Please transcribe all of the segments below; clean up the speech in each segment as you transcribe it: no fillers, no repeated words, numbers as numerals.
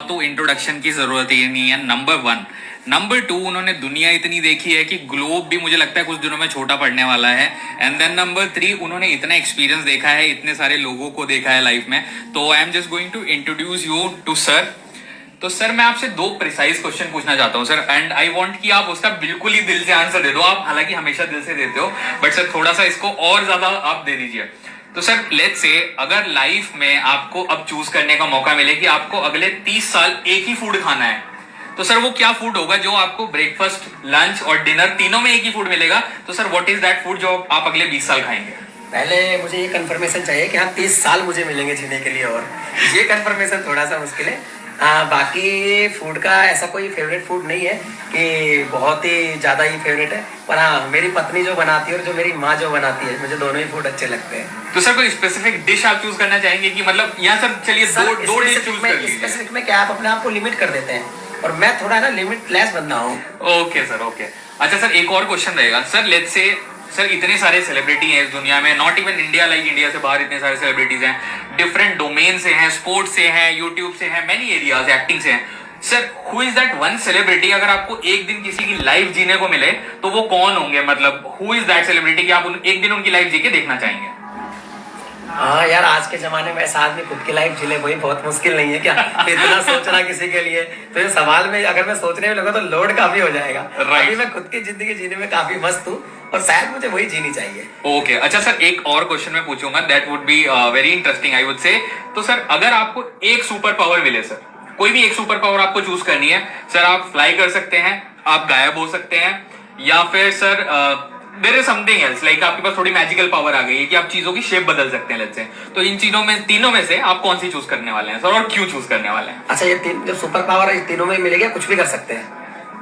तो इंट्रोडक्शन की जरूरत ही नहीं है। नंबर 1। नंबर 2, उन्होंने दुनिया इतनी देखी है कि ग्लोब भी मुझे लगता है कुछ दिनों में छोटा पड़ने वाला है। एंड देन नंबर 3, उन्होंने इतना एक्सपीरियंस देखा है, इतने सारे लोगों को देखा है लाइफ में। तो I am just going to introduce you to sir. तो सर मैं आपसे 2 प्रिसाइज क्वेश्चन पूछना चाहता हूँ सर, एंड आई वांट कि आप उसका बिल्कुल ही दिल से आंसर दे दो। आप हालांकि हमेशा दिल से देते हो, बट सर थोड़ा सा इसको और ज्यादा आप दे दीजिए। तो सर लेट्स से अगर लाइफ में आपको अब चूज करने का मौका मिले कि आपको अगले 30 साल एक ही फूड खाना है, तो सर वो क्या फूड होगा जो आपको ब्रेकफास्ट, लंच और डिनर तीनों में एक ही फूड मिलेगा? तो sir what is that food जो आप अगले 20 साल खाएंगे? पहले मुझे ये कंफर्मेशन चाहिए कि हाँ 30 साल मुझे मिलेंगे जीने के लिए, और ये कंफर्मेशन थोड़ा सा मुश्किल है। बाकी फूड का ऐसा कोई फेवरेट फूड नहीं है कि बहुत ही ज़्यादा ही फेवरेट है, पर हाँ मेरी पत्नी जो बनाती है और जो मेरी माँ जो बनाती है, मुझे दोनों ही फूड अच्छे लगते हैं। तो सर कोई स्पेसिफिक डिश आप चूज करना चाहेंगे कि मतलब यहाँ सर चलिए दो डिश चूज कर लीजिए। स्पेसिफिक में क्या आप अपने आप को लिमिट कर देते हैं, और मैं थोड़ा ना लिमिट लेस बंदा हूँ। Okay sir, okay. अच्छा सर एक और क्वेश्चन रहेगा सर। लेट्स से सर इतने सारे सेलिब्रिटी हैं इस दुनिया में, not even India, like India से बाहर इतने सारे सेलिब्रिटीज हैं, डिफरेंट डोमेन से हैं, स्पोर्ट्स से हैं, यूट्यूब से हैं, मेनी एरियाज, एक्टिंग से हैं। Sir who is that one celebrity, अगर आपको एक दिन किसी की लाइफ जीने को मिले तो वो कौन होंगे? मतलब हु इज दैट सेलिब्रिटी कि आप एक दिन उनकी लाइफ जी के देखना चाहेंगे? हाँ यार, आज के जमाने में ऐसा आदमी खुद की लाइफ जीले वही बहुत मुश्किल नहीं है क्या? इतना सोचना किसी के लिए, तो ये सवाल में अगर मैं सोचने में लगा तो लोड काफी हो जाएगा। अभी मैं खुद की जिंदगी जीने में काफी मस्त हूँ, और शायद मुझे वही जीनी चाहिए। ओके अच्छा सर एक और क्वेश्चन मैं पूछूंगा, that would be very interesting I would say. तो सर अगर आपको एक सुपर पावर मिले सर, कोई भी एक सुपर पावर आपको चूज करनी है सर, आप फ्लाई कर सकते हैं, आप गायब हो सकते हैं, या फिर sir there is something else, like आपके पास थोड़ी मैजिकल पावर आ गई है कि आप चीजों की शेप बदल सकते हैं लेट्स से। तो इन चीजों में, तीनों में से आप कौन सी चूज करने वाले हैं सर, और क्यों चूज करने वाले हैं? अच्छा, ये तीन जो सुपर पावर है, तीनों में मिलेगा, कुछ भी कर सकते हैं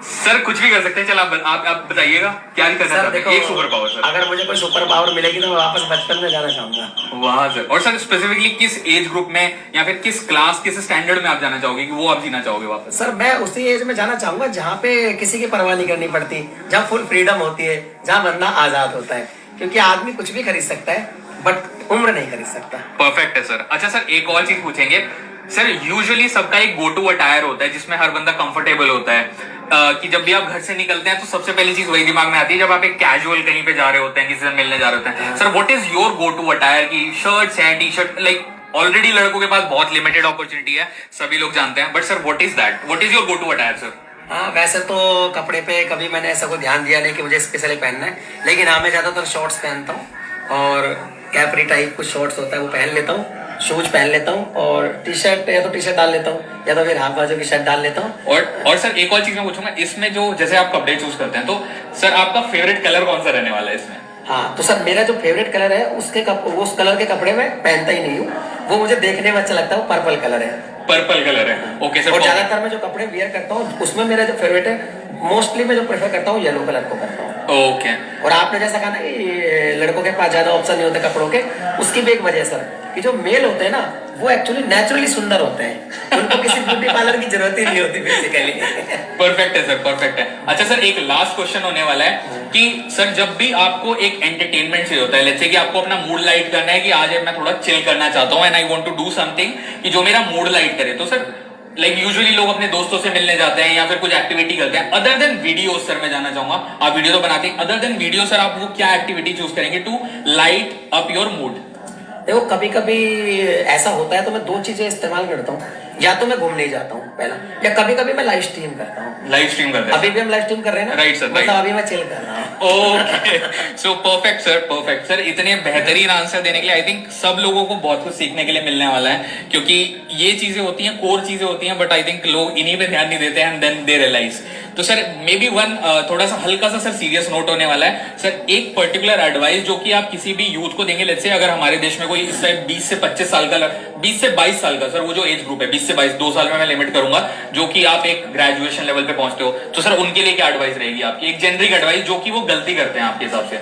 सर? कुछ भी कर सकते हैं। चल आप बताइएगा क्या करना चाहते हैं? एक सुपर पावर सर। अगर मुझे कोई सुपर पावर मिलेगी तो मैं वापस बचपन में जाना चाहूंगा। वाह सर। और सर स्पेसिफिकली किस एज ग्रुप में या फिर किस क्लास, किस स्टैंडर्ड में आप जाना चाहोगे कि वो आप जीना चाहोगे वापस? सर मैं उसी एज में जाना चाहूंगा जहाँ पे किसी की परवाह नहीं करनी पड़ती, जहाँ फुल फ्रीडम होती है, जहाँ बंदा आजाद होता है, क्योंकि आदमी कुछ भी खरीद सकता है बट उम्र नहीं खरीद सकता। परफेक्ट है सर। अच्छा सर एक और चीज पूछेंगे सर, यूजुअली सबका एक गो टू अटायर होता है जिसमें हर बंदा कंफर्टेबल होता है, कि जब भी आप घर से निकलते हैं तो सबसे पहली चीज वही दिमाग में आती है जब आप एक कैजुअल कहीं पे जा रहे होते हैं, किसी से मिलने जा रहे होते हैं। Sir what is your go to attire? की शर्ट्स हैं, टी शर्ट, लाइक ऑलरेडी लड़कों के पास बहुत लिमिटेड अपॉर्चुनिटी है, सभी लोग जानते हैं, but sir what is that, what is your go to attire sir? हाँ वैसे तो कपड़े पे कभी मैंने ऐसा कोई ध्यान दिया नहीं कि मुझे स्पेशली पहनना है, लेकिन हाँ मैं ज्यादातर शॉर्ट्स पहनता हूँ, और कैपरी टाइप कुछ शॉर्ट्स होता है वो पहन लेता हूँ, शूज पहन लेता हूँ, और टी शर्ट या तो टी शर्ट डाल लेता हूँ या तो फिर हाफ बाजू की शर्ट डाल लेता हूँ। और सर एक और चीज मैं पूछूंगा इसमें, जो जैसे आप कपड़े चूज करते हैं, तो सर आपका फेवरेट कलर कौन सा रहने वाला है इसमें? हाँ तो सर मेरा जो फेवरेट कलर है उस कलर के कपड़े में पहनता ही नहीं हूँ, वो मुझे देखने में अच्छा लगता है, वो पर्पल कलर है। पर्पल कलर है, ओके सर। और ज्यादातर मैं जो कपड़े वियर करता हूँ उसमें मेरा जो फेवरेट है, मोस्टली मैं जो प्रेफर करता हूँ येलो कलर को करता हूँ। ओके। और आपने जैसा कहा ना कि लड़कों के पास ज्यादा ऑप्शन नहीं होते कपड़ों के, उसकी भी एक वजह है सर कि जो मेल होते हैं ना वो एक्चुअली नेचुरली सुंदर होते हैं, उनको किसी ब्यूटी पार्लर की जरूरत ही नहीं होती बेसिकली। परफेक्ट है सर, परफेक्ट है। अच्छा सर एक लास्ट क्वेश्चन होने वाला है कि सर जब भी आपको एक एंटरटेनमेंट चाहिए होता है, लेट्स से कि आपको अपना मूड लाइट करना है कि आज मैं थोड़ा चिल करना चाहता हूँ and I want to do something कि जो मेरा मूड लाइट करे, तो सर लाइक यूजुअली लोग अपने दोस्तों से मिलने जाते हैं या फिर कुछ एक्टिविटी करते हैं। अदर देन वीडियो सर मैं जानना चाहूंगा, आप वीडियो तो बनाते हैं, अदर देन वीडियो सर आप वो क्या एक्टिविटी चूज करेंगे to light up your mood? देखो कभी कभी ऐसा होता है तो मैं 2 चीजें इस्तेमाल करता हूँ, या तो मैं घूमने जाता हूँ पहला, या कभी कभी मैं लाइव स्ट्रीम करता हूँ। लाइव स्ट्रीम करते हैं? अभी भी हम लाइव स्ट्रीम कर रहे हैं ना? राइट सर, मतलब अभी मैं चिल कर रहा हूँ। Okay so perfect sir, perfect sir. इतने बेहतरीन आंसर देने के लिए आई थिंक सब लोगों को बहुत कुछ सीखने के लिए मिलने वाला है, क्योंकि ये चीजें होती हैं, कोर चीजें होती हैं, बट आई थिंक लोग इन्हीं पे ध्यान नहीं देते हैं एंड देन दे रियलाइज। तो सर मे बी वन थोड़ा सा हल्का सा सर सीरियस नोट होने वाला है सर, एक पर्टिकुलर एडवाइस जो कि आप किसी भी यूथ को देंगे, लेट्स से अगर हमारे देश में कोई इस टाइप 20 से 25 साल का, 20 से 22 साल का सर, वो जो एज ग्रुप है 20 से 22, 2 साल में मैं लिमिट करूंगा, जो कि आप एक ग्रेजुएशन लेवल पे पहुंचते हो, तो सर उनके लिए क्या एडवाइस रहेगी आपकी, एक जेनरिक एडवाइस जो कि वो गलती करते हैं आपके हिसाब से?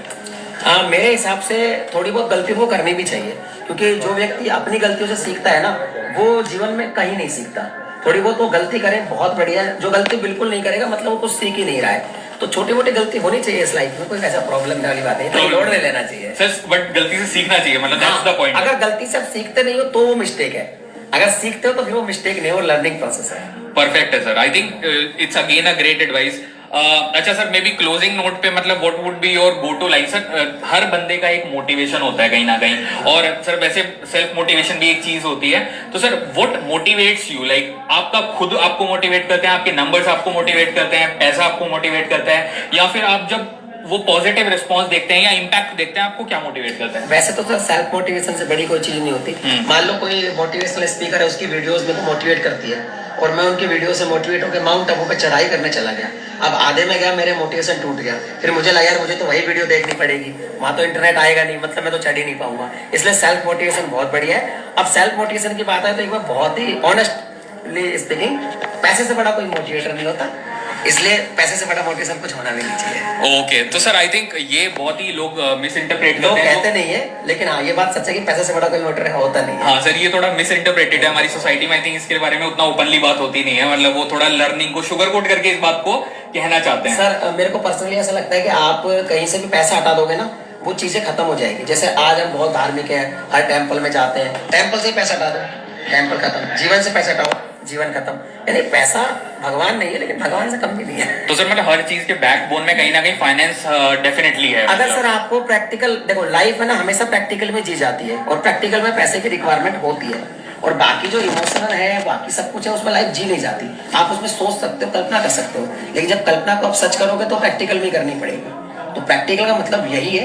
हाँ मेरे हिसाब से थोड़ी बहुत गलती वो करनी भी चाहिए, क्योंकि जो व्यक्ति अपनी गलतियों से सीखता है ना वो जीवन में कहीं नहीं सीखता। थोड़ी बहुत वो गलती करें बहुत बढ़िया है, जो गलती बिल्कुल नहीं करेगा मतलब वो कुछ सीख ही नहीं रहा है। तो छोटी मोटी गलती होनी चाहिए इस लाइफ में, कोई ऐसा प्रॉब्लम वाली बात है, तो लोड नहीं लेना चाहिए सर, बट गलती से सीखना चाहिए, मतलब दैट्स द पॉइंट। अगर गलती से आप सीखते नहीं हो तो वो मिस्टेक है। अगर सीखते हो तो फिर वो मिस्टेक नहीं, वो लर्निंग प्रोसेस है। परफेक्ट है sir, I think it's again a great advice. अच्छा sir, maybe closing note पे मतलब what would be your go to line sir? हर बंदे का एक मोटिवेशन होता है कहीं ना कहीं, और सर वैसे सेल्फ मोटिवेशन भी एक चीज होती है, तो sir what motivates you? Like आपका खुद आपको मोटिवेट करते हैं, आपके नंबर्स आपको मोटिवेट करते हैं, पैसा आपको मोटिवेट करता है, या फिर आप जब वो पॉजिटिव रिस्पॉन्स देखते हैं या इम्पैक्ट देखते हैं, आपको क्या मोटिवेट करता है? वैसे तो सर सेल्फ मोटिवेशन से बड़ी कोई चीज नहीं होती। मान लो कोई मोटिवेशनल स्पीकर है, उसकी वीडियोस मेरे को मोटिवेट करती है, और मैं उनकी वीडियो से मोटिवेट होकर माउंट आबू पे चढ़ाई करने चला गया। अब आधे में गया, मेरे मोटिवेशन टूट गया, फिर मुझे लगा यार मुझे तो वही वीडियो देखनी पड़ेगी, वहां तो इंटरनेट आएगा नहीं, मतलब मैं तो चढ़ ही नहीं पाऊंगा। इसलिए सेल्फ मोटिवेशन बहुत बढ़िया है। अब सेल्फ मोटिवेशन की बात है तो एक बार बहुत ही ऑनेस्टली स्पीकिंग, पैसे से बड़ा कोई मोटिवेटर नहीं होता, इसलिए पैसे से बड़ा मोटिवेशन कुछ होना भी नहीं चाहिए। ओके, तो सर आई थिंक ये बहुत ही लोग मिस इंटरप्रेट लोग करते हैं। कहते नहीं है, लेकिन हाँ ये बात सच है कि पैसे से बड़ा कोई मोटिवेटर होता नहीं है। हाँ सर, ये थोड़ा मिस इंटरप्रेटेड है हमारी सोसाइटी में। आई थिंक इसके बारे में उतना ओपनली बात होती नहीं है, मतलब वो थोड़ा लर्निंग को शुगर कोट करके इस बात को कहना चाहते हैं। सर मेरे को पर्सनली ऐसा लगता है कि आप कहीं से भी पैसा हटा दोगे ना, वो चीजें खत्म हो जाएगी। जैसे आज हम बहुत धार्मिक हैं, हर टेम्पल में जाते हैं, टेम्पल से ही पैसा हटा दो, टेम्पल खत्म। जीवन से पैसा हटाओ, जीवन खत्म। यानी पैसा भगवान नहीं है, लेकिन भगवान से कम भी नहीं है। तो सर मतलब हर चीज के बैकबोन में कहीं ना कहीं फाइनेंस डेफिनेटली है। अगर सर आपको प्रैक्टिकल देखो, लाइफ है ना हमेशा प्रैक्टिकल में जी जाती है, और प्रैक्टिकल में पैसे की रिक्वायरमेंट होती है, और बाकी जो इमोशनल है, बाकी सब कुछ है, उसमें लाइफ जी नहीं जाती। आप उसमें सोच सकते हो, कल्पना कर सकते हो, लेकिन जब कल्पना को आप सच करोगे तो प्रैक्टिकल में करनी पड़ेगी। तो प्रैक्टिकल का मतलब यही है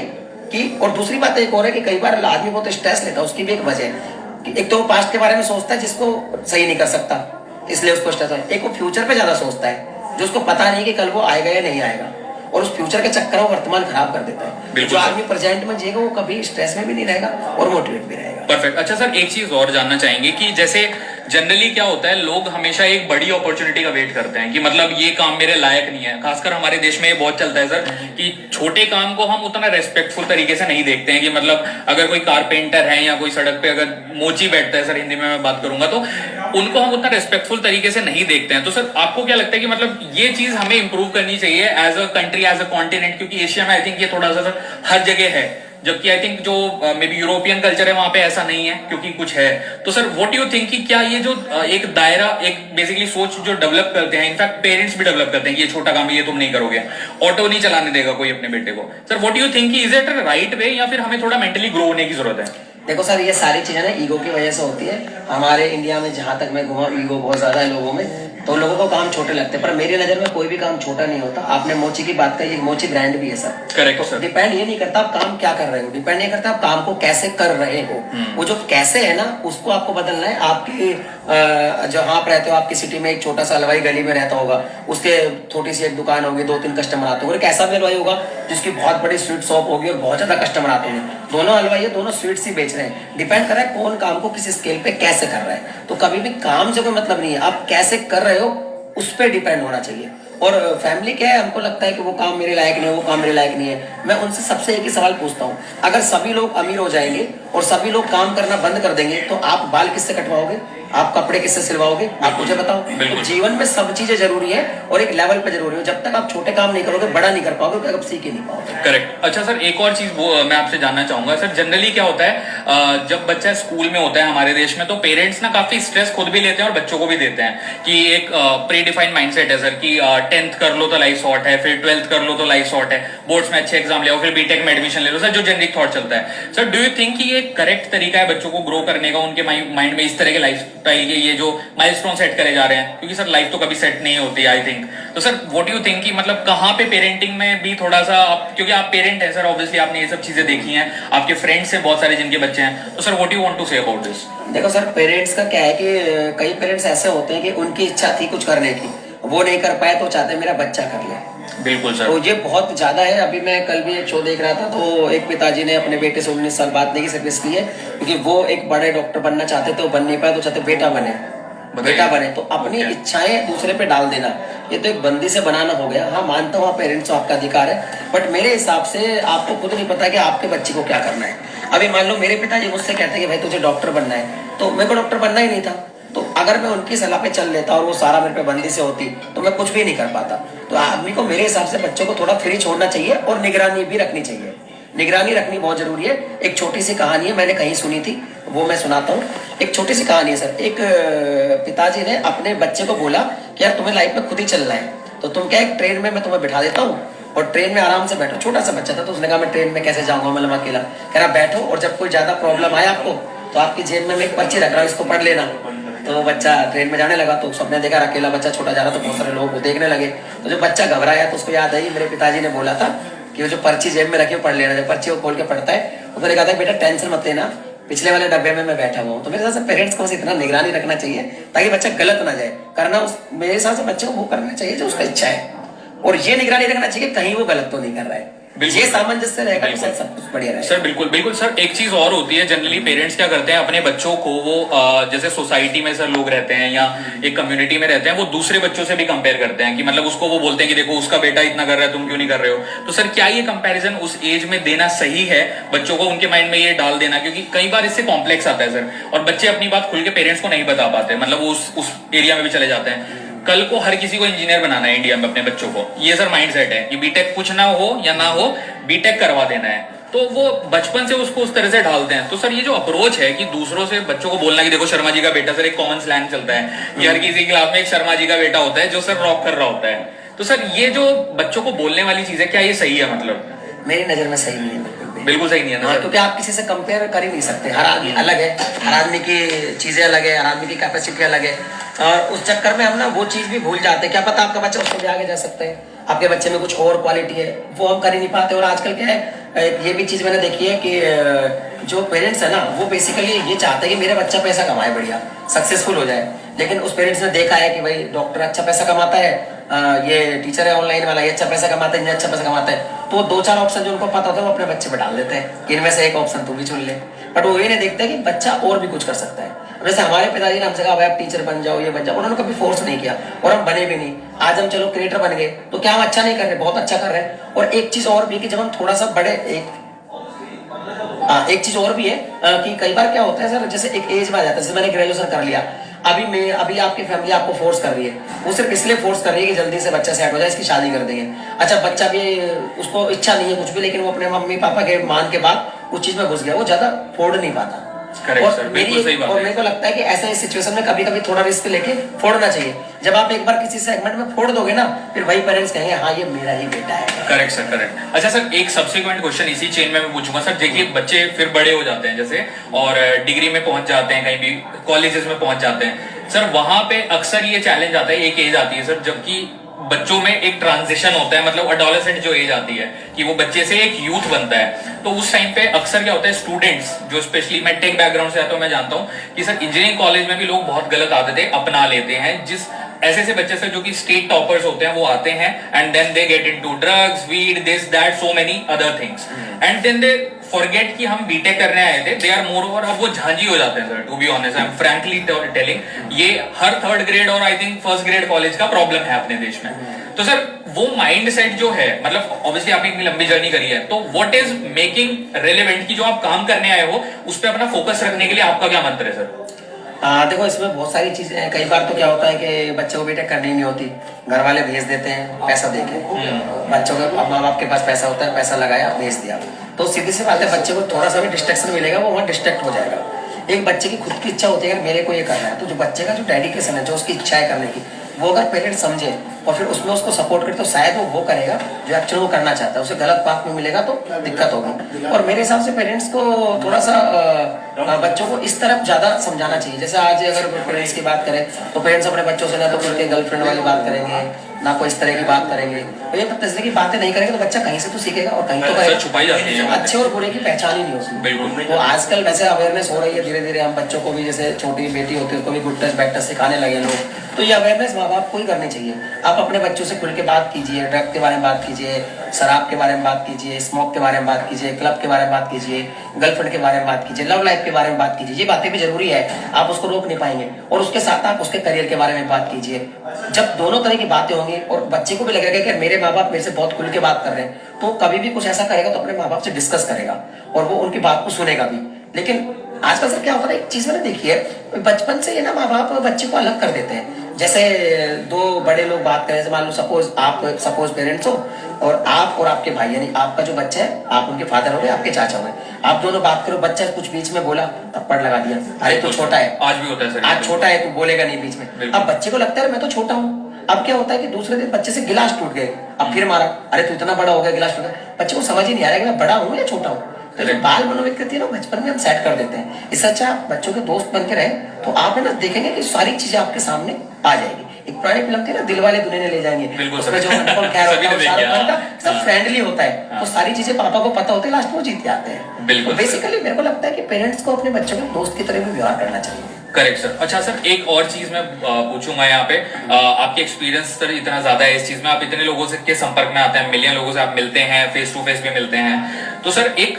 कि, और दूसरी बात एक और है कि कई बार आदमी बहुत स्ट्रेस लेता है, उसकी भी एक वजह है कि एक तो वो पास्ट के बारे में सोचता है जिसको सही नहीं कर सकता, इसलिए उसको स्ट्रेस है। एक वो फ्यूचर पे ज्यादा सोचता है, जो उसको पता नहीं कि कल वो आएगा या नहीं आएगा, और उस फ्यूचर के चक्कर में वर्तमान खराब कर देता है। जो आदमी प्रेजेंट में जिएगा वो कभी स्ट्रेस में भी नहीं रहेगा और मोटिवेट भी रहेगा। परफेक्ट। अच्छा सर, एक चीज और जानना चाहेंगे कि जैसे जनरली क्या होता है, लोग हमेशा एक बड़ी अपॉर्चुनिटी का वेट करते हैं कि मतलब ये काम मेरे लायक नहीं है। खासकर हमारे देश में ये बहुत चलता है सर कि छोटे काम को हम उतना रेस्पेक्टफुल तरीके से नहीं देखते हैं कि मतलब अगर कोई कारपेंटर है या कोई सड़क पे अगर मोची बैठता है, सर हिंदी में मैं बात करूंगा, तो उनको हम उतना रेस्पेक्टफुल तरीके से नहीं देखते हैं। तो सर आपको क्या लगता है कि मतलब ये चीज हमें इंप्रूव करनी चाहिए as a country, as a continent? क्योंकि एशिया में आई थिंक ये थोड़ा सा सर हर जगह है, जबकि आई थिंक जो मे बी यूरोपियन कल्चर है वहां पे ऐसा नहीं है, क्योंकि कुछ है। तो सर व्हाट यू थिंक कि क्या ये जो एक दायरा, एक बेसिकली सोच जो डेवलप करते हैं, इनफैक्ट पेरेंट्स भी डेवलप करते हैं कि ये छोटा काम है, ये तुम नहीं करोगे, ऑटो नहीं चलाने देगा कोई अपने बेटे को, sir what you think is it right way, या फिर हमें थोड़ा मेंटली ग्रो होने की जरूरत है? देखो सर, ये सारी चीजें ना ईगो की वजह से होती है। हमारे इंडिया में जहां तक मैं घुमा, ईगो बहुत ज्यादा है लोगों में, तो लोगों को काम छोटे लगते हैं, पर मेरी नजर में कोई भी काम छोटा नहीं होता। आपने मोची की बात कही, मोची ब्रांड भी है सर। Correct sir. डिपेंड ये नहीं करता आप काम क्या कर रहे हो, डिपेंड ये करता आप काम को कैसे कर रहे हो। वो जो कैसे है ना, उसको आपको बदलना है। आपकी जहाँ आप रहते हो, आपकी सिटी में एक छोटा सा हलवाई गली में रहता होगा, उसके छोटी सी एक दुकान होगी, 2-3 कस्टमर आते होंगे। एक ऐसा भी हलवाई होगा जिसकी बहुत बड़ी स्वीट शॉप होगी और बहुत ज्यादा कस्टमर आते होंगे। दोनों हलवाई है, दोनों स्वीट्स ही बेच रहे हैं। डिपेंड कर रहा है कौन काम को किस स्केल पे कैसे कर रहा है। तो कभी भी काम से कोई मतलब नहीं है, आप कैसे कर रहे हो उस पर डिपेंड होना चाहिए। और फैमिली क्या है, हमको लगता है कि वो काम मेरे लायक नहीं है, वो काम मेरे लायक नहीं है। मैं उनसे सबसे एक ही सवाल पूछता हूँ, अगर सभी लोग अमीर हो जाएंगे और सभी लोग काम करना बंद कर देंगे, तो आप बाल किससे कटवाओगे, आप कपड़े किससे सिलवाओगे, आप मुझे बताओ। तो जीवन में सब चीजें जरूरी है और एक लेवल पे जरूरी है। जब तक आप छोटे काम नहीं करोगे, बड़ा नहीं कर पाओगे, तो आप सीख ही नहीं पाओगे। करेक्ट। अच्छा सर, एक और चीज वो मैं आपसे जानना चाहूंगा सर, जनरली क्या होता है जब बच्चा स्कूल में होता है हमारे देश में, तो पेरेंट्स ना काफी स्ट्रेस खुद भी लेते हैं और बच्चों को भी देते हैं कि एक प्री डिफाइंड माइंडसेट है सर कि 10th कर लो तो लाइफ शॉर्ट है, फिर 12th कर लो तो लाइफ शॉर्ट है, बोर्ड्स में अच्छे एग्जाम ले, फिर बीटेक में एडमिशन ले लो, सर जो जेनरिक थॉट चलता है। सर डू यू थिंक कि ये करेक्ट तरीका है बच्चों को ग्रो करने का, उनके माइंड में इस तरह के लाइफ स्टाइल के ये जो माइलस्टोन सेट करे जा रहे हैं? क्योंकि सर लाइफ तो कभी सेट नहीं होती आई थिंक। तो सर व्हाट यू थिंक कि मतलब कहाँ पे पेरेंटिंग में भी थोड़ा सा क्योंकि आप पेरेंट हैं सर, ऑब्वियसली आपने ये सब चीजें देखी हैं, आपके फ्रेंड्स हैं बहुत सारे जिनके बच्चे हैं, तो sir what you want to say about this? देखो सर, पेरेंट्स का क्या है कि कई पेरेंट्स ऐसे होते हैं कि उनकी इच्छा थी कुछ करने की, वो नहीं कर पाए तो चाहते हैं मेरा बच्चा कर ले। बिल्कुल सर। तो ये बहुत ज्यादा है। अभी मैं कल भी एक शो देख रहा था, तो एक पिताजी ने अपने बेटे से 19 साल बाद नहीं की सर्विस की है, क्योंकि वो एक बड़े डॉक्टर बनना चाहते थे, वो बन नहीं पाए, तो चाहते बेटा बने, बेटा बने। तो अपनी इच्छाएं दूसरे पे डाल देना, ये तो एक बंदी से बनाना हो गया। हाँ मानता हूँ, पेरेंट्स को आपका अधिकार है, बट मेरे हिसाब से आपको खुद नहीं पता कि आपके बच्चे को क्या करना है। अभी मान लो मेरे पिताजी मुझसे कहते हैं कि भाई तुझे डॉक्टर बनना है, तो मेरे को डॉक्टर बनना ही नहीं था। तो अगर मैं उनकी सलाह पे चल लेता और वो सारा मेरे पे बंदी से होती, तो मैं कुछ भी नहीं कर पाता। तो आदमी को मेरे हिसाब से बच्चों को थोड़ा फ्री छोड़ना चाहिए और निगरानी भी रखनी चाहिए। निगरानी रखनी बहुत जरूरी है। एक छोटी सी कहानी है, मैंने कहीं सुनी थी, वो मैं सुनाता हूँ एक छोटी सी कहानी है सर। एक पिताजी ने अपने बच्चे को बोला कि यार तुम्हें लाइफ में खुद ही चलना है, तो तुम क्या एक ट्रेन में मैं तुम्हें बिठा देता हूँ और ट्रेन में आराम से बैठो। छोटा सा बच्चा था, तो उसने कहा मैं ट्रेन में कैसे जाऊंगा, मतलब अकेला। कह रहा बैठो, और जब कोई ज्यादा प्रॉब्लम आए आपको तो आपकी जेब में मैं एक पर्ची रख रहा हूँ, इसको पढ़ लेना। तो वो बच्चा ट्रेन में जाने लगा, तो सबने देखा अकेला बच्चा छोटा जा रहा, तो बहुत सारे लोग वो देखने लगे। तो जो बच्चा घबराया तो उसको याद आई मेरे पिताजी ने बोला था कि वो जो पर्ची जेब में रखी वो पढ़ लेना। जब पर्ची वो खोल के पढ़ता है तो मैंने कहा था बेटा टेंशन मत लेना, पिछले वाले डब्बे में मैं बैठा हुआ हूँ। तो मेरे हिसाब से पेरेंट्स को बस इतना निगरानी रखना चाहिए ताकि बच्चा गलत ना जाए। करना उस मेरे हिसाब से बच्चे को वो करना चाहिए जो उसका इच्छा है, और ये निगरानी रखना चाहिए कि कहीं वो गलत तो नहीं कर रहा है। ये सामंजस्य रहेगा तो सब कुछ बढ़िया रहेगा। सर बिल्कुल बिल्कुल सर। एक चीज और होती है, जनरली पेरेंट्स क्या करते हैं अपने बच्चों को वो जैसे सोसाइटी में सर लोग रहते हैं या एक कम्युनिटी में रहते हैं, वो दूसरे बच्चों से भी कंपेयर करते हैं कि मतलब उसको वो बोलते हैं कि देखो उसका बेटा इतना कर रहा है तुम क्यों नहीं कर रहे हो। तो सर क्या ये कंपैरिजन उस एज में देना सही है, बच्चों को उनके माइंड में ये डाल देना? क्योंकि कई बार इससे कॉम्प्लेक्स आता है सर, और बच्चे अपनी बात खुल के पेरेंट्स को नहीं बता पाते, मतलब वो उस एरिया में भी चले जाते हैं। कल को हर किसी को इंजीनियर बनाना है इंडिया में अपने बच्चों को, ये सर माइंडसेट है कि बीटेक कुछ ना हो या ना हो बीटेक करवा देना है, तो वो बचपन से उसको उस तरह से ढालते हैं। तो सर ये जो अप्रोच है कि दूसरों से बच्चों को बोलना कि देखो शर्मा जी का बेटा, सर एक कॉमन स्लैंग चलता है कि हर किसी क्लास में एक शर्मा जी का बेटा होता है जो सर रॉक कर रहा होता है। तो सर ये जो बच्चों को बोलने वाली चीज है, क्या ये सही है? मतलब मेरी नजर में सही नहीं है, बिल्कुल सही नहीं है ना, क्योंकि आप किसी से कंपेयर कर ही नहीं सकते। हर आदमी अलग है, हर आदमी की चीजें अलग है, हर आदमी की कैपेसिटी अलग है। और उस चक्कर में हम ना वो चीज भी भूल जाते हैं। क्या पता आपका बच्चा उससे भी आगे जा सकता है, आपके बच्चे में कुछ और क्वालिटी है, वो हम कर ही नहीं पाते। और आजकल क्या है, ये भी चीज मैंने देखी है कि जो पेरेंट्स है ना वो बेसिकली ये चाहते हैं कि मेरा बच्चा पैसा कमाए, बढ़िया सक्सेसफुल हो जाए। लेकिन उस पेरेंट्स ने देखा है कि भाई डॉक्टर अच्छा पैसा कमाता है, ये टीचर है ऑनलाइन वाला ये अच्छा पैसा कमाता है, इंजीनियर अच्छा पैसा कमाता है, तो दो चार ऑप्शन जो उनको पता होता है वो अपने बच्चे पे डाल देते हैं कि इनमें से एक ऑप्शन तू भी चुन ले। बट वो ये नहीं देखते कि बच्चा और भी कुछ कर सकता है। वैसे हमारे पिताजी ने हमसे कहा भाई आप टीचर बन जाओ, ये बन जाओ, उन्होंने कभी फोर्स नहीं किया और हम बने भी नहीं। आज हम चलो क्रिएटर बन गए, तो क्या हम अच्छा नहीं कर रहे? बहुत अच्छा कर रहे हैं। और एक चीज और भी कि जब हम थोड़ा सा बड़े एक चीज और भी है कि कई बार क्या होता है सर, जैसे एक एज में आ जाता है, जैसे मैंने ग्रेजुएशन कर लिया, अभी आपकी फैमिली आपको फोर्स कर रही है, वो सिर्फ इसलिए फोर्स कर रही है कि जल्दी से बच्चा सेट हो जाए, इसकी शादी कर देंगे। अच्छा बच्चा भी उसको इच्छा नहीं है कुछ भी, लेकिन वो अपने मम्मी पापा के मान के बाद उस चीज में घुस गया, वो ज्यादा फोड़ नहीं पाता। और मेरे को लगता है कि ऐसे सिचुएशन में कभी कभी थोड़ा रिस्क लेके फोड़ना चाहिए। जब आप एक बार किसी सेगमेंट में फोड़ दोगे ना, फिर वही पेरेंट्स कहेंगे हाँ ये मेरा ही बेटा है। Correct sir, correct. अच्छा सर, एक सब्सिक्वेंट क्वेश्चन इसी चेन में मैं पूछूंगा सर। देखिए बच्चे फिर बड़े हो जाते हैं जैसे, और डिग्री में पहुंच जाते हैं, कहीं भी कॉलेजेस में पहुंच जाते हैं सर, वहां पे अक्सर ये चैलेंज आता है, एक एज आती है सर जबकि बच्चों में एक ट्रांजिशन होता है, मतलब एडोलेसेंट जो एज आती है कि वो बच्चे से एक यूथ बनता है। तो उस टाइम पे अक्सर क्या होता है, स्टूडेंट्स जो स्पेशली, मैं टेक बैकग्राउंड से आता हूं, मैं जानता हूं कि सर इंजीनियरिंग कॉलेज में भी लोग बहुत गलत आदतें अपना लेते हैं। जिस ऐसे बच्चे से जो कि स्टेट टॉपर्स होते हैं वो आते हैं and then they get into drugs, weed, this that, so many other things, and then they forget कि हम बीटेक करने आए थे। दे आर मोर ओवर, अब वो झांझी हो जाते हैं sir, to be honest, I am frankly telling. ये हर थर्ड ग्रेड और I think first grade college का प्रॉब्लम है अपने देश में। तो सर वो माइंड सेट जो है, मतलब ऑब्वियसली आपने इतनी लंबी जर्नी करी है, तो व्हाट इज मेकिंग रेलेवेंट कि जो आप काम करने आए हो उस पर अपना फोकस रखने के लिए आपका क्या मंत्र है सर? देखो इसमें बहुत सारी चीजें हैं। कई बार तो क्या होता है कि बच्चे को बीटेक करनी नहीं होती, घर वाले भेज देते हैं पैसा देके। बच्चों के माँ बाप के पास पैसा होता है, पैसा लगाया भेज दिया, तो सीधी सी बात है बच्चे को थोड़ा सा भी डिस्ट्रैक्शन मिलेगा वो वहाँ डिस्ट्रैक्ट हो जाएगा। एक बच्चे की खुद की इच्छा होती है कि मेरे को ये करना है, तो जो बच्चे का जो डेडिकेशन है, जो उसकी इच्छा है करने की, वो अगर पेरेंट्स समझे और फिर उसमें उसको सपोर्ट करे तो शायद वो करेगा जो एक्चुअली वो करना चाहता है। उसे गलत पाथ में मिलेगा तो दिक्कत होगी। और मेरे हिसाब से पेरेंट्स को थोड़ा सा बच्चों को इस तरफ ज्यादा समझाना चाहिए। जैसे आज अगर पेरेंट्स की बात करें तो पेरेंट्स अपने बच्चों से ना तो उनके गर्लफ्रेंड वाली बात करेंगे, ना कोई इस तरह की बात करेंगे। तो ये तरह की बातें नहीं करेंगे तो बच्चा कहीं से तो सीखेगा और कहीं तो करेगा। छुपाई जाती है, अच्छे और बुरे की पहचान ही नहीं होती। तो आजकल वैसे अवेयरनेस हो रही है धीरे धीरे। हम बच्चों को भी, जैसे छोटी बेटी होती है उसको भी गुड टच बैड टच सिखाने लगे लोग। तो ये अवेयरनेस माँ बाप को ही करनी चाहिए। आप अपने बच्चों से खुल के बात कीजिए, ड्रग के बारे में बात कीजिए, शराब के बारे में बात कीजिए, स्मोक के बारे में बात कीजिए, क्लब के बारे में बात कीजिए, गर्लफ्रेंड के बारे में बात कीजिए, लव लाइफ के बारे में बात कीजिए। ये बातें भी जरूरी है, आप उसको रोक नहीं पाएंगे। और उसके साथ आप उसके करियर के बारे में बात कीजिए। जब दोनों तरह की बातें होंगी और बच्चे को भी लगेगा कि मेरे माँ बाप मेरे से बहुत खुल के बात कर रहे हैं, तो कभी भी कुछ ऐसा करेगा तो अपने माँ बाप से डिस्कस करेगा और वो उनकी बात को सुनेगा भी। लेकिन आजकल सर क्या होता है, एक चीज मैंने देखी है, बचपन से ये ना माँ बाप बच्चे को अलग कर देते हैं। जैसे दो बड़े लोग बात करें, जैसे मान लो सपोज पेरेंट्स हो और आप और आपके भाई, यानी आपका जो बच्चा है, आप उनके फादर हो गए, आपके चाचा हो गए। आप दोनों बात करो, बच्चा कुछ बीच में बोला, थप्पड़ लगा दिया, अरे तू छोटा है, आज भी होता है सर, आज छोटा है, तू बोलेगा नहीं बीच में। बिल्कुल। अब बच्चे को लगता है मैं तो छोटा हूँ। अब क्या होता है कि दूसरे दिन बच्चे से गिलास टूट गए, अब फिर मारा, अरे तू इतना बड़ा हो गया, गिलास टूटा। बच्चे को समझ ही नहीं आ रहा है कि मैं बड़ा हूँ या छोटा हूँ। तो जो बाल मनोविकृति है ना, बचपन में हम सेट कर देते हैं। इससे अच्छा आप बच्चों के दोस्त बन के रहे तो आप है ना देखेंगे कि सारी चीजें आपके सामने आ जाएगी। एक पुरानी फिल्म थी ना, दिल वाले दुल्हनिया ले जाएंगे, उसमें जो अनुपम खेर होता है, शाहरुख खान का, सब फ्रेंडली होता है, तो सारी चीजें पापा को पता होती है, लास्ट में वो जीत जाते हैं। बिल्कुल। बेसिकली मेरे को लगता है कि पेरेंट्स को अपने बच्चों के दोस्त की तरह भी व्यवहार करना चाहिए। Correct sir. अच्छा सर, एक और चीज मैं पूछूंगा यहाँ पे, आपके एक्सपीरियंस सर इतना ज्यादा है इस चीज में, आप इतने लोगों से के संपर्क में आते हैं, मिलियन लोगों से आप मिलते हैं, फेस टू फेस भी मिलते हैं, तो सर एक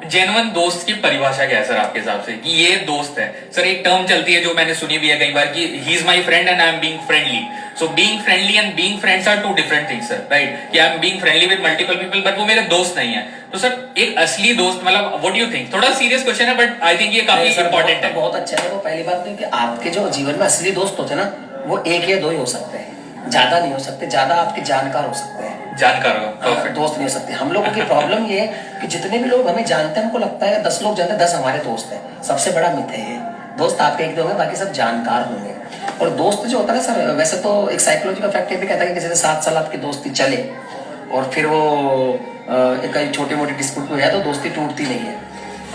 जेन्युइन दोस्त की परिभाषा क्या है सर आपके हिसाब से, कि ये दोस्त है? सर एक टर्म चलती है जो मैंने सुनी भी है कई बार, कि he is my friend and I am being friendly. So being friendly and being friends are two different things sir, right? कि I am being friendly with multiple people but वो मेरे दोस्त नहीं है। तो सर एक असली दोस्त मतलब व्हाट डू यू थिंक? थोड़ा सीरियस क्वेश्चन है बट आई थिंक ये काफी इंपॉर्टेंट है। बहुत अच्छा है। वो पहली बात तो कि आपके जो जीवन में असली दोस्त होते हैं ना, वो एक या दो ही हो सकते हैं, ज्यादा नहीं हो सकते। ज्यादा आपके जानकार हो सकते हैं, जानकार हो, perfect। दोस्त नहीं हो सकते। हम लोगों की प्रॉब्लम ये है कि जितने भी लोग हमें जानते हैं, हमको लगता है 10 लोग जानते हैं, 10 हमारे दोस्त हैं। सबसे बड़ा मिथ है ये। दोस्त आपके एक दो होंगे, बाकी सब जानकार होंगे। और दोस्त जो होता है ना सर, वैसे तो एक साइकोलॉजिकल फैक्ट ये भी कहता है कि जैसे 7 साल आपकी दोस्ती चले और फिर वो एक छोटी मोटी डिस्प्यूट में हो जाए तो दोस्ती टूटती नहीं है।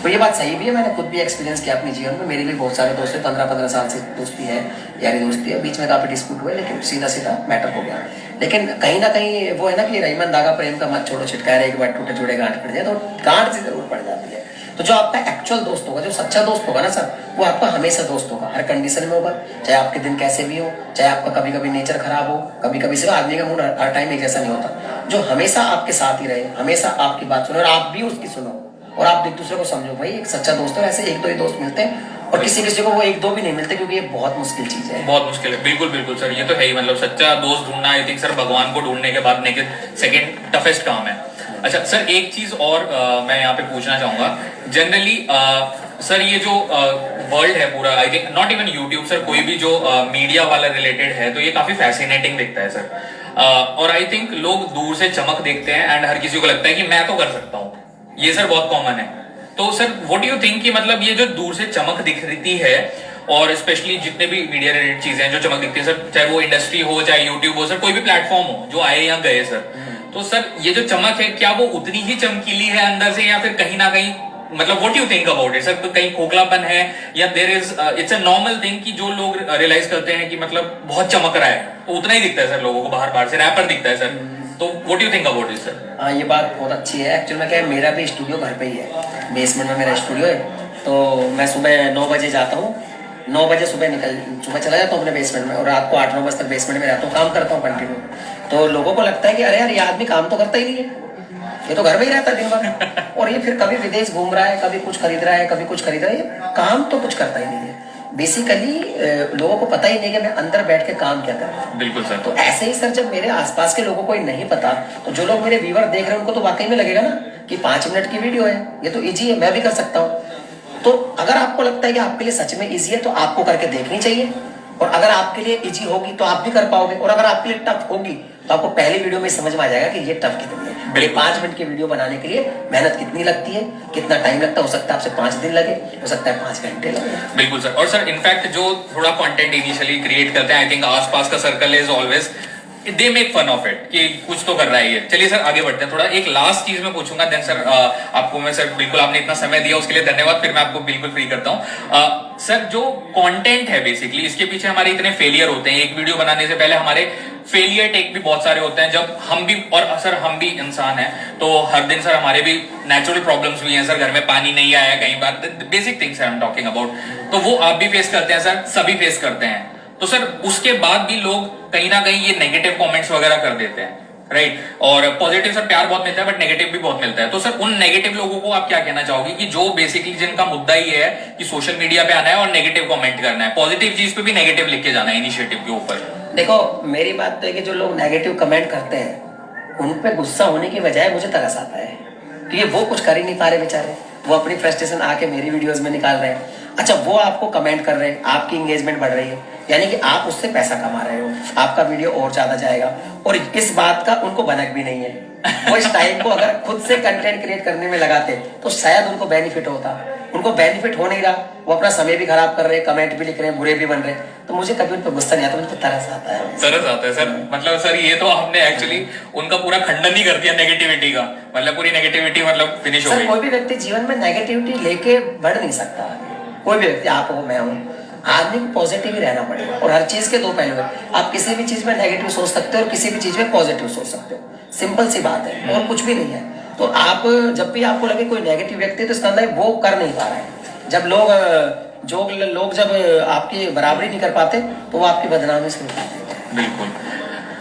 तो ये बात सही भी है, मैंने खुद भी एक्सपीरियंस किया अपने जीवन में। मेरे भी बहुत सारे दोस्त हैं, 15-15 साल से दोस्ती है, यारी दोस्ती है। बीच में काफी डिस्प्यूट हुए, लेकिन सीधा सीधा मैटर हो गया। लेकिन कहीं ना कहीं वो है ना कि रहीमन धागा प्रेम का मत छोड़ो, छिटका रहे, एक बार टूटे जुड़े गांठ पड़ जाए, तो गांठ से जरूर पड़ जाती है। तो जो आपका एक्चुअल दोस्त होगा, जो सच्चा दोस्त होगा ना सर, वो आपका हमेशा दोस्त होगा, हर कंडीशन में होगा। चाहे आपके दिन कैसे भी हो, चाहे आपका कभी कभी नेचर खराब हो, कभी कभी सिर्फ आदमी का मूड हर टाइम एक जैसा नहीं होता। जो हमेशा आपके साथ ही रहे, हमेशा आपकी बात सुने और आप भी उसकी सुनो, और आप एक दूसरे को समझो, भाई एक सच्चा दोस्त है। ऐसे एक दो ही दोस्त मिलते हैं, और किसी किसी को वो एक दो भी नहीं मिलते, क्योंकि ये बहुत मुश्किल चीज है। बहुत मुश्किल है, बिल्कुल बिल्कुल सर, ये तो है ही। मतलब सच्चा दोस्त ढूंढना आई थिंक सर भगवान को ढूंढने के बाद सेकंड टफेस्ट काम है। अच्छा सर, एक चीज और मैं यहाँ पे पूछना चाहूंगा। जनरली सर ये जो वर्ल्ड है पूरा, I think not even YouTube sir, कोई भी जो मीडिया वाला रिलेटेड है, तो ये काफी फैसिनेटिंग दिखता है सर। और आई थिंक लोग दूर से चमक देखते हैं एंड हर किसी को लगता है कि मैं तो कर सकता हूँ, ये सर बहुत कॉमन है। तो sir what do you think कि मतलब ये जो दूर से चमक दिख रही है, और स्पेशली जितने भी मीडिया रिलेटेड चीजें हैं जो चमक दिखती है सर, चाहे वो इंडस्ट्री हो, चाहे यूट्यूब हो सर, कोई भी प्लेटफॉर्म हो जो आए या गए सर, तो सर ये जो चमक है, क्या वो उतनी ही चमकीली है अंदर से, या फिर कहीं ना कहीं मतलब what you think about it sir, तो कहीं खोखलापन है, या there is it's a normal thing कि जो लोग रियलाइज करते हैं कि मतलब बहुत चमक रहा है, तो उतना ही दिखता है सर लोगों को, बाहर से रैपर दिखता है सर। तो what you think about it sir? हाँ, ये बात बहुत अच्छी है। एक्चुअल में क्या है, मेरा भी स्टूडियो घर पे ही है, बेसमेंट में मेरा स्टूडियो है। तो मैं सुबह 9 बजे जाता हूँ, 9 बजे सुबह चला जाता हूँ अपने बेसमेंट में, और रात को 8-9 बजे तक बेसमेंट में रहता हूँ, काम करता हूँ कंटिन्यू। तो लोगों को लगता है कि अरे यार, ये आदमी काम तो करता ही नहीं है, ये तो घर में ही रहता है दिन भर, और ये फिर कभी विदेश घूम रहा है, कभी कुछ खरीद रहा है, कभी कुछ खरीद रहा है, ये काम तो कुछ करता ही नहीं है। बेसिकली लोगों को पता ही नहीं कि मैं अंदर बैठ के काम क्या कर रहा हूँ। बिल्कुल सर। तो ऐसे ही सर, जब मेरे आसपास के लोगों को ही नहीं पता, तो जो लोग मेरे व्यूअर देख रहे हैं उनको तो वाकई में लगेगा ना कि 5 मिनट की वीडियो है, ये तो इजी है, मैं भी कर सकता हूँ। तो अगर आपको लगता है कि आपके लिए सच में इजी है, तो आपको करके देखनी चाहिए। और अगर आपके लिए इजी होगी तो आप भी कर पाओगे, और अगर आपके लिए टफ होगी तो आपको पहली वीडियो में समझ में आ जाएगा कि ये टफ कितनी है। मेरे 5 मिनट की वीडियो बनाने के लिए मेहनत कितनी लगती है, कितना टाइम लगता है। हो सकता है आपसे 5 दिन लगे, हो सकता है 5 घंटे लगे। बिल्कुल सर। और सर इनफैक्ट जो थोड़ा कंटेंट इनिशियली क्रिएट करते हैं, आई थिंक आसपास का circle is always they make fun of it कि कुछ तो कर रहा है ये। चलिए सर आगे बढ़ते हैं। थोड़ा एक लास्ट चीज मैं पूछूंगा, देन सर आपको मैं सर बिल्कुल, आपने इतना समय दिया उसके लिए धन्यवाद, फिर मैं आपको बिल्कुल फ्री करता हूँ। सर जो कंटेंट है बेसिकली, इसके पीछे हमारे इतने फेलियर होते हैं। एक वीडियो बनाने से पहले हमारे फेलियर टेक भी बहुत सारे होते हैं, जब हम भी, और सर हम भी इंसान हैं, तो हर दिन सर हमारे भी नेचुरल प्रॉब्लम्स भी हैं सर, घर में पानी नहीं आया कई बार, basic things I am talking about, तो वो आप भी फेस करते हैं सर, सभी फेस करते हैं। तो सर उसके बाद भी लोग कहीं ना कहीं ये नेगेटिव कमेंट्स वगैरह कर देते हैं, राइट? और पॉजिटिव सर प्यार बहुत मिलता है, बट नेगेटिव भी बहुत मिलता है। तो सर उन नेगेटिव लोगों को आप क्या कहना चाहोगे, कि जो बेसिकली जिनका मुद्दा ही है कि सोशल मीडिया पे आना है और नेगेटिव कमेंट करना है, पॉजिटिव चीज पे भी नेगेटिव लिख के जाना है इनिशिएटिव के ऊपर? देखो, मेरी बात तो है कि जो लोग नेगेटिव कमेंट करते हैं, उन पे गुस्सा होने की बजाय मुझे तरस आता है, क्योंकि वो कुछ कर ही नहीं पा रहे बेचारे। वो अपनी फ्रस्ट्रेशन आके मेरी वीडियोस में निकाल रहे हैं। अच्छा वो आपको कमेंट कर रहे हैं, आपकी इंगेजमेंट बढ़ रही है, यानी कि आप उससे पैसा कमा रहे हो, आपका वीडियो और ज्यादा जाएगा। और इस बात का उनको भनक भी नहीं है। वो इस टाइम को अगर खुद से कंटेंट क्रिएट करने में लगाते तो शायद उनको बेनिफिट होता। उनको बेनिफिट हो नहीं रहा, वो अपना समय भी खराब कर रहे हैं, कमेंट भी लिख रहे हैं, बुरे भी बन रहे हैं। तो मुझे कभी उन पर गुस्सा नहीं आता, मुझे तरस आता है। तरस आता है सर, मतलब सर ये तो आपने एक्चुअली उनका पूरा खंडन ही कर दिया नेगेटिविटी का, मतलब पूरी नेगेटिविटी मतलब फिनिश हो सर गई। कोई भी व्यक्ति जीवन में नेगेटिविटी लेके बढ़ नहीं सकता। कोई भी व्यक्ति, आप हो मैं हूँ, आदमी को पॉजिटिव ही रहना पड़ेगा। और हर चीज के दो पहलू है, आप किसी भी चीज में नेगेटिव सोच सकते हो और किसी भी चीज में पॉजिटिव सोच सकते हो, सिंपल सी बात है और कुछ भी नहीं है। तो आप जब भी आपको लगे कोई नेगेटिव व्यक्ति, तो इसका मतलब वो कर नहीं पा रहा है। जब लोग जब आपकी बराबरी नहीं कर पाते तो वो आपकी बदनामी शुरू कर देते हैं। बिल्कुल।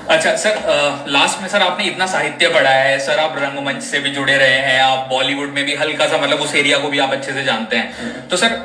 अच्छा सर, लास्ट में सर आपने इतना साहित्य पढ़ा है सर, आप रंगमंच से भी जुड़े रहे हैं, आप बॉलीवुड में भी हल्का सा मतलब उस एरिया को भी आप अच्छे से जानते हैं, तो सर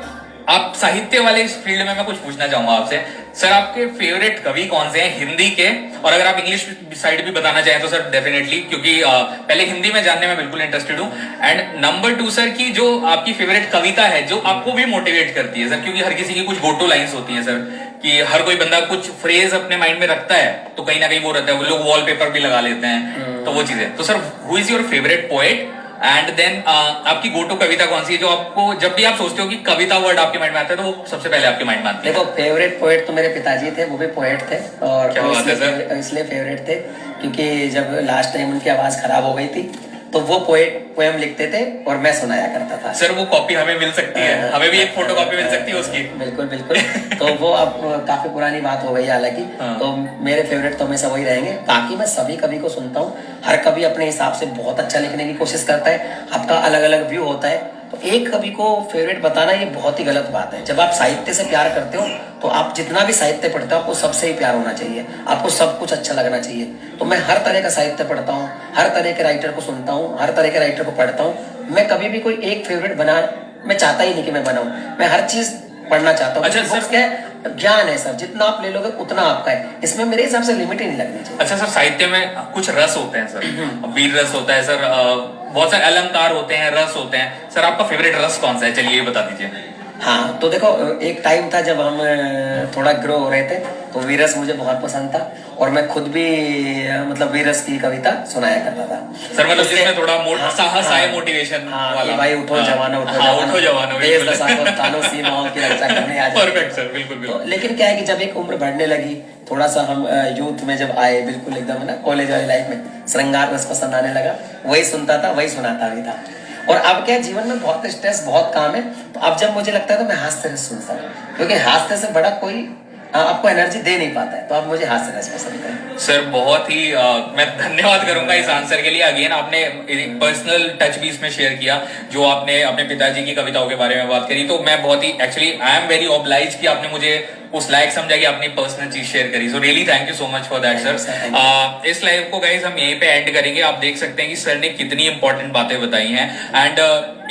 आप साहित्य वाले इस फील्ड में मैं कुछ पूछना चाहूंगा आपसे। सर आपके फेवरेट कवि कौन से हैं हिंदी के, और अगर आप इंग्लिश साइड भी बताना चाहें तो सर डेफिनेटली, क्योंकि पहले हिंदी में जानने में बिल्कुल इंटरेस्टेड हूँ। एंड नंबर 2 सर की जो आपकी फेवरेट कविता है जो आपको भी मोटिवेट करती है सर, क्योंकि हर किसी की कुछ गो टू लाइन्स होती हैं सर, कि हर कोई बंदा कुछ फ्रेज अपने माइंड में रखता है तो कहीं ना कहीं वो रहता है, वो लोग वॉलपेपर भी लगा लेते हैं, तो वो चीजें। तो sir who is your favourite poet, and then आपकी गो टू कविता कौन सी है जो आपको जब भी आप सोचते हो कि कविता वर्ड आपके माइंड में आता है तो वो सबसे पहले आपके माइंड में आती है? देखो फेवरेट पोएट तो मेरे पिताजी थे, वो भी पोएट थे। और क्या बात है सर? इसलिए फेवरेट थे क्योंकि जब लास्ट टाइम उनकी आवाज खराब हो गई थी तो वो पोएम लिखते थे और मैं सुनाया करता था। सर वो कॉपी हमें मिल सकती है, हमें भी एक फोटो कॉपी मिल सकती है उसकी? बिल्कुल बिल्कुल। तो वो अब काफी पुरानी बात हो गई हालांकि। हाँ। तो मेरे फेवरेट तो हमेशा वही रहेंगे। बाकी मैं सभी कवि को सुनता हूँ, हर कवि अपने हिसाब से बहुत अच्छा लिखने की कोशिश करता है, आपका अलग अलग व्यू होता है। तो एक कवि को फेवरेट बताना ये बहुत ही गलत बात है। जब आप साहित्य से प्यार करते हो तो आप जितना भी साहित्य पढ़ते हो आपको सबसे ही प्यार होना चाहिए, आपको सब कुछ अच्छा लगना चाहिए। तो मैं हर तरह का साहित्य पढ़ता हूँ, हर तरह के राइटर को सुनता हूँ, हर तरह के राइटर को पढ़ता हूँ। मैं कभी भी कोई एक फेवरेट बना, मैं चाहता ही नहीं कि मैं बनाऊं, मैं हर चीज पढ़ना चाहता हूँ। अच्छा बुक्स क्या है, ज्ञान है सर, जितना आप ले लोगे उतना आपका है, इसमें मेरे हिसाब से लिमिट ही नहीं लगनी चाहिए। अच्छा सर, साहित्य में कुछ रस होते हैं सर, वीर रस होता है सर, बहुत सारे अलंकार होते हैं, रस होते हैं सर, आपका फेवरेट रस कौन सा है, चलिए ये बता दीजिए। हाँ तो देखो, एक टाइम था जब हम थोड़ा ग्रो हो रहे थे तो वीरस मुझे बहुत पसंद था और मैं खुद भी मतलब वीरस की कविता सुनाया करता था सर, मतलब जिसमें थोड़ा साहस आए, मोटिवेशन वाला। भाई उठो जवानो, उठो जवानो, देश दशा को तानो सीमाओं की रक्षा करने आ जाए। परफेक्ट सर, बिल्कुल बिल्कुल। तो लेकिन क्या है कि जब एक उम्र बढ़ने लगी, थोड़ा सा हम यूथ में जब आए, बिल्कुल एकदम है ना कॉलेज वाली लाइफ में, श्रृंगार रस पसंद आने लगा, वही सुनता था, वही सुनाता भी था। और अब क्या जीवन में बहुत स्ट्रेस, बहुत काम है, तो अब जब मुझे लगता है तो मैं हास्य रस सुनता हूँ, क्योंकि हास्य से बड़ा कोई आपको एनर्जी दे नहीं पाता है। तो आप मुझे हास्य रस पसंद करें। सर बहुत ही मैं धन्यवाद करूंगा इस आंसर के लिए। अगेन आपने पर्सनल टच भी इसमें शेयर किया, जो आपने अपने पिताजी की कविताओं के बारे में बात करी, तो मैं बहुत ही actually I am very oblige कि आपने मुझे उस लायक समझा कि आपने पर्सनल चीज शेयर करी। So really thank you so much for that sir. इस लाइव को गाइस हम यहीं पे एंड करेंगे। आप देख सकते हैं कि सर ने कितनी इंपॉर्टेंट बातें बताई हैं, एंड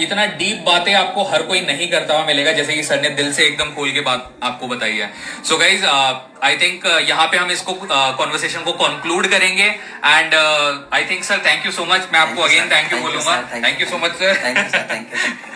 इतना डीप बातें आपको हर कोई नहीं करता हुआ मिलेगा, जैसे कि सर ने दिल से एकदम खोल के बात आपको बताई है। सो गाइज आई थिंक यहाँ पे हम इसको कॉन्वर्सेशन को कंक्लूड करेंगे, and I think sir thank you so much. मैं आपको अगेन थैंक यू बोलूंगा। Thank you so much sir. Thank you sir, thank you.